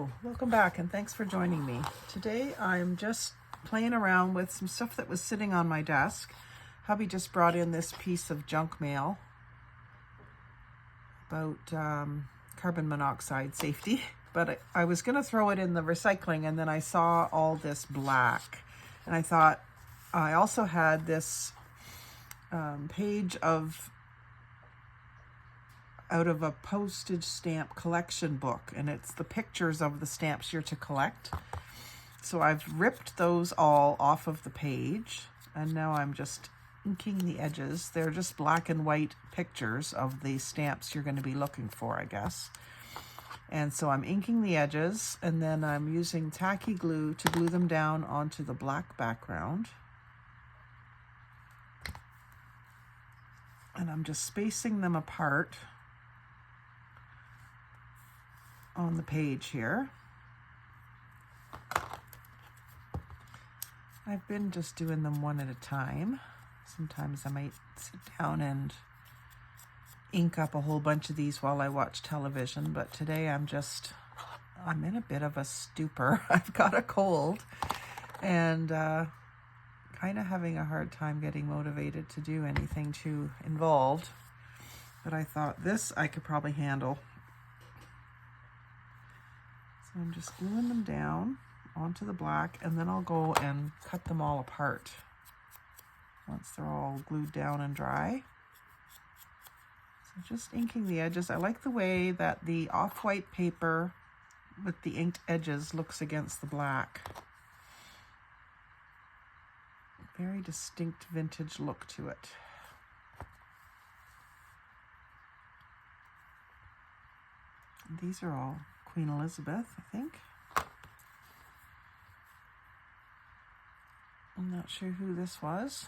Hello, welcome back and thanks for joining me. Today I'm just playing around with some stuff that was sitting on my desk. Hubby just brought in this piece of junk mail about carbon monoxide safety, but I was going to throw it in the recycling, and then I saw all this black and I thought I also had this page out of a postage stamp collection book, and it's the pictures of the stamps you're to collect. So I've ripped those all off of the page, and now I'm just inking the edges. They're just black and white pictures of the stamps you're going to be looking for, I guess. And so I'm inking the edges, and then I'm using tacky glue to glue them down onto the black background. And I'm just spacing them apart on the page here. I've been just doing them one at a time. Sometimes I might sit down and ink up a whole bunch of these while I watch television, but today I'm in a bit of a stupor. I've got a cold and kind of having a hard time getting motivated to do anything too involved. But I thought this I could probably handle. So I'm just gluing them down onto the black, and then I'll go and cut them all apart once they're all glued down and dry. So just inking the edges. I like the way that the off-white paper with the inked edges looks against the black. Very distinct vintage look to it. And these are all Queen Elizabeth, I think. I'm not sure who this was.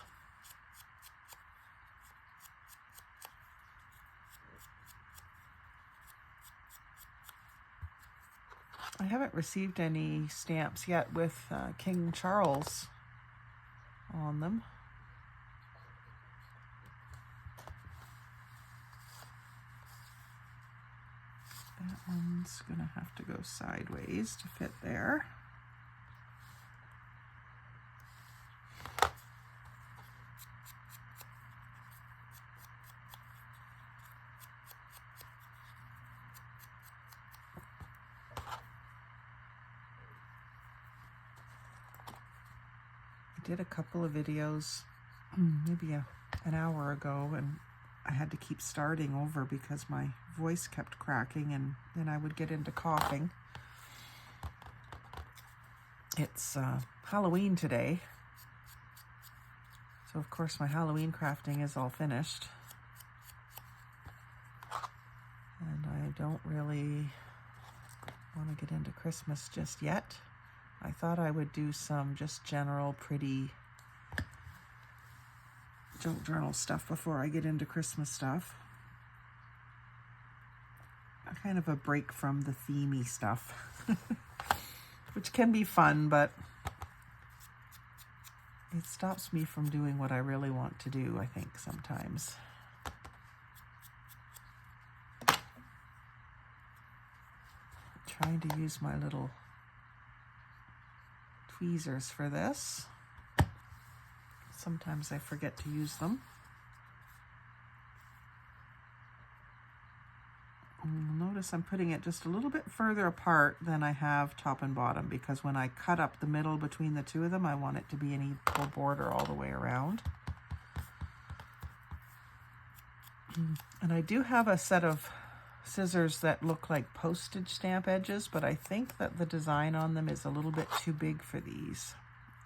I haven't received any stamps yet with King Charles on them. That one's gonna have to go sideways to fit there. I did a couple of videos maybe an hour ago, and I had to keep starting over because my voice kept cracking, and then I would get into coughing. It's Halloween today, so of course my Halloween crafting is all finished, and I don't really want to get into Christmas just yet. I thought I would do some just general pretty junk journal stuff before I get into Christmas stuff. Kind of a break from the themey stuff, which can be fun, but it stops me from doing what I really want to do, I think, sometimes. Trying to use my little tweezers for this. Sometimes I forget to use them. And you'll notice I'm putting it just a little bit further apart than I have top and bottom, because when I cut up the middle between the two of them, I want it to be an equal border all the way around. And I do have a set of scissors that look like postage stamp edges, but I think that the design on them is a little bit too big for these.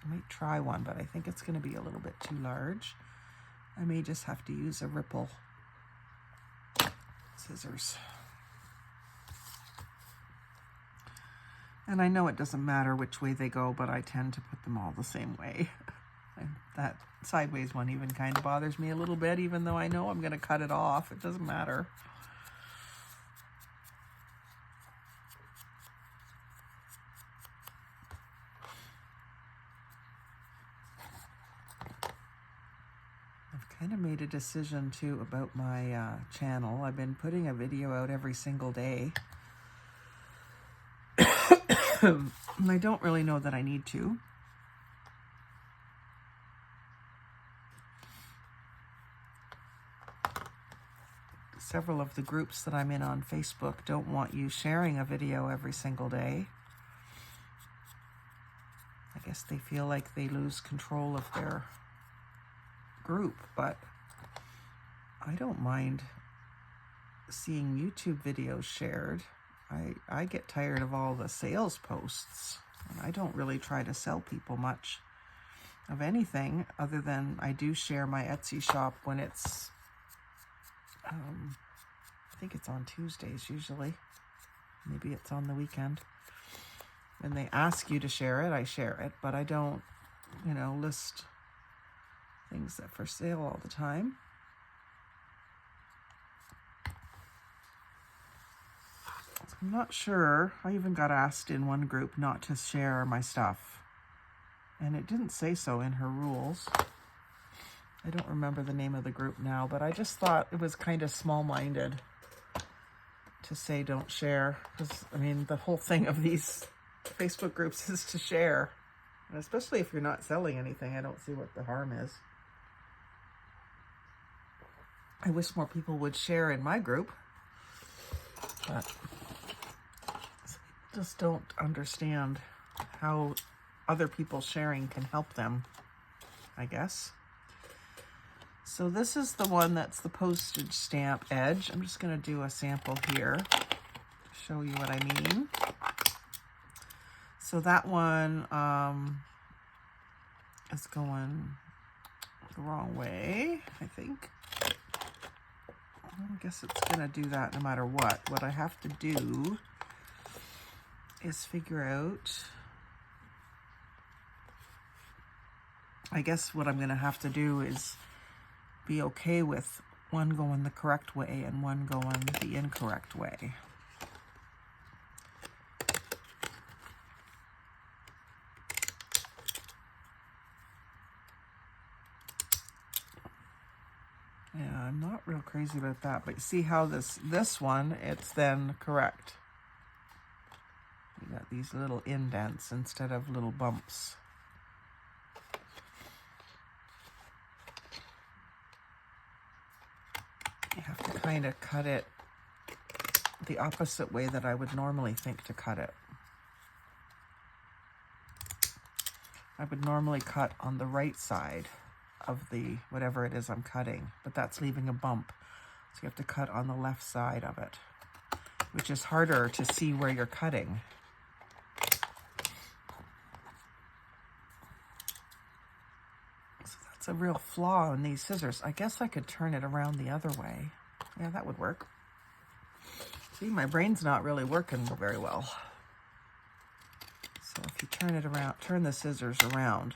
I might try one, but I think it's going to be a little bit too large. I may just have to use a ripple scissors. And I know it doesn't matter which way they go, but I tend to put them all the same way. And that sideways one even kind of bothers me a little bit, even though I know I'm going to cut it off. It doesn't matter. Kind of made a decision too about my channel. I've been putting a video out every single day. And I don't really know that I need to. Several of the groups that I'm in on Facebook don't want you sharing a video every single day. I guess they feel like they lose control of their group, but I don't mind seeing YouTube videos shared. I get tired of all the sales posts, and I don't really try to sell people much of anything other than I do share my Etsy shop when it's I think it's on Tuesdays usually. Maybe it's on the weekend. When they ask you to share it, I share it, but I don't, list things that are for sale all the time. So I'm not sure. I even got asked in one group not to share my stuff, and it didn't say so in her rules. I don't remember the name of the group now, but I just thought it was kind of small-minded to say don't share, because, the whole thing of these Facebook groups is to share, and especially if you're not selling anything. I don't see what the harm is. I wish more people would share in my group, but just don't understand how other people sharing can help them, I guess. So this is the one that's the postage stamp edge. I'm just going to do a sample here to show you what I mean. So that one is going the wrong way, I think. I guess it's going to do that no matter what. What I have to do is figure out, I guess what I'm going to have to do is be okay with one going the correct way and one going the incorrect way. Yeah, I'm not real crazy about that, but you see how this one, it's then correct. You got these little indents instead of little bumps. You have to kind of cut it the opposite way that I would normally think to cut it. I would normally cut on the right side of the whatever it is I'm cutting, but that's leaving a bump. So you have to cut on the left side of it, which is harder to see where you're cutting. So that's a real flaw in these scissors. I guess I could turn it around the other way. Yeah, that would work. See, my brain's not really working very well. So if you turn it around, turn the scissors around,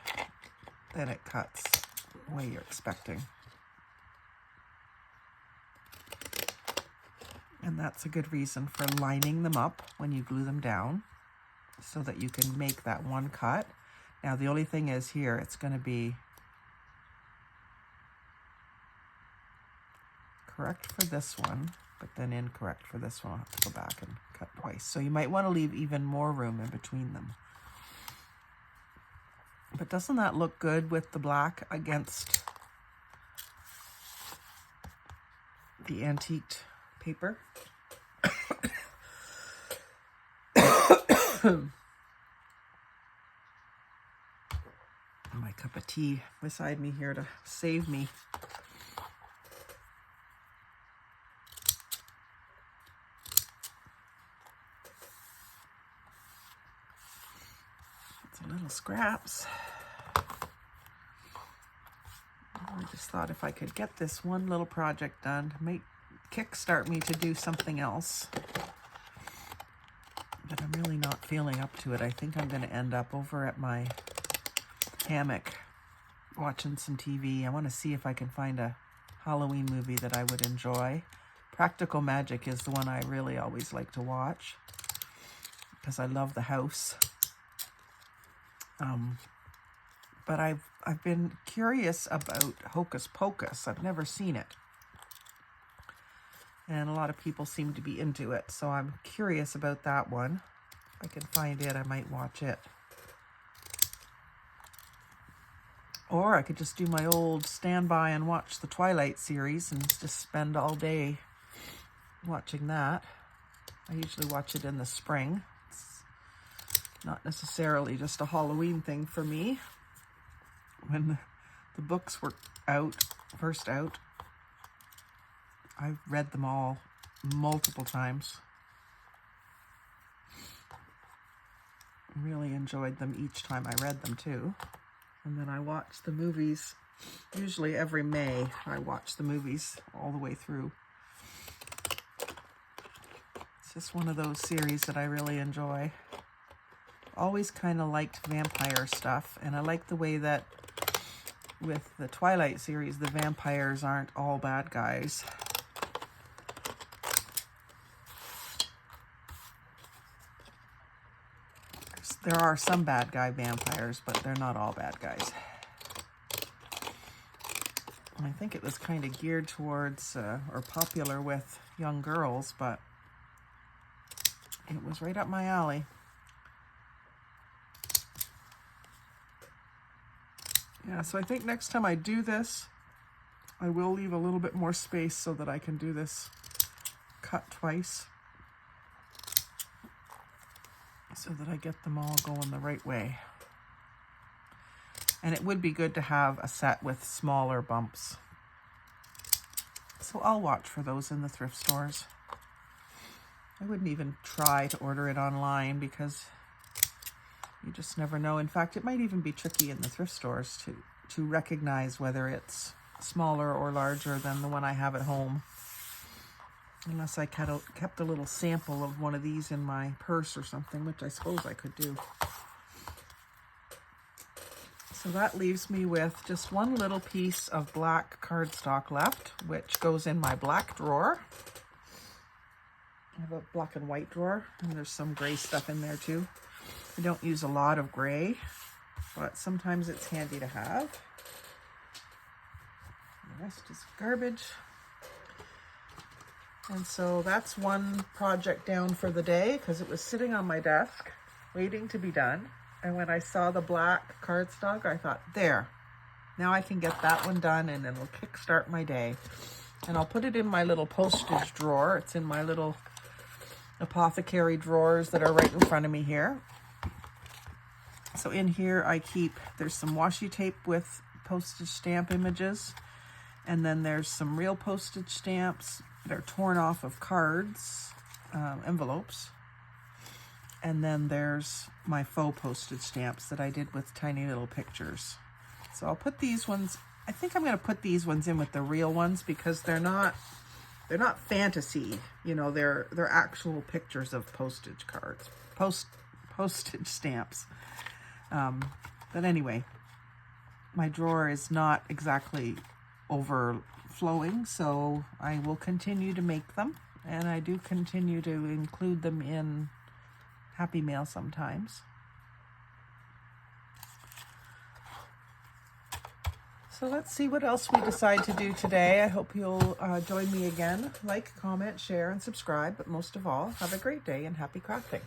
then it cuts the way you're expecting. And that's a good reason for lining them up when you glue them down so that you can make that one cut. Now the only thing is here, it's going to be correct for this one, but then incorrect for this one. I'll have to go back and cut twice. So you might want to leave even more room in between them. But doesn't that look good with the black against the antiqued paper? My cup of tea beside me here to save me. Some little scraps. I just thought if I could get this one little project done, it might kickstart me to do something else. But I'm really not feeling up to it. I think I'm going to end up over at my hammock watching some TV. I want to see if I can find a Halloween movie that I would enjoy. Practical Magic is the one I really always like to watch because I love the house. But I've been curious about Hocus Pocus. I've never seen it. And a lot of people seem to be into it, so I'm curious about that one. If I can find it, I might watch it. Or I could just do my old standby and watch the Twilight series and just spend all day watching that. I usually watch it in the spring. It's not necessarily just a Halloween thing for me. When the books were first out, I've read them all multiple times. Really enjoyed them each time I read them too. And then I watch the movies, usually every May, I watch the movies all the way through. It's just one of those series that I really enjoy. Always kind of liked vampire stuff, and I like the way that with the Twilight series, the vampires aren't all bad guys. There are some bad guy vampires, but they're not all bad guys. And I think it was kind of geared towards, or popular with young girls, but it was right up my alley. Yeah, so I think next time I do this, I will leave a little bit more space so that I can do this cut twice, so that I get them all going the right way. And it would be good to have a set with smaller bumps. So I'll watch for those in the thrift stores. I wouldn't even try to order it online because you just never know. In fact, it might even be tricky in the thrift stores to recognize whether it's smaller or larger than the one I have at home. Unless I kept a little sample of one of these in my purse or something, which I suppose I could do. So that leaves me with just one little piece of black cardstock left, which goes in my black drawer. I have a black and white drawer, and there's some gray stuff in there too. I don't use a lot of gray, but sometimes it's handy to have. The rest is garbage. And so that's one project down for the day because it was sitting on my desk waiting to be done. And when I saw the black cardstock, I thought, there, now I can get that one done and it'll kickstart my day. And I'll put it in my little postage drawer. It's in my little apothecary drawers that are right in front of me here. So in here I keep, there's some washi tape with postage stamp images. And then there's some real postage stamps that are torn off of cards, envelopes. And then there's my faux postage stamps that I did with tiny little pictures. So I'll put these ones, I think I'm going to put these ones in with the real ones because they're not fantasy, you know, they're actual pictures of postage cards, postage stamps. But anyway, my drawer is not exactly overflowing, so I will continue to make them, and I do continue to include them in Happy Mail sometimes. So let's see what else we decide to do today. I hope you'll join me again. Like, comment, share, and subscribe, but most of all, have a great day and happy crafting.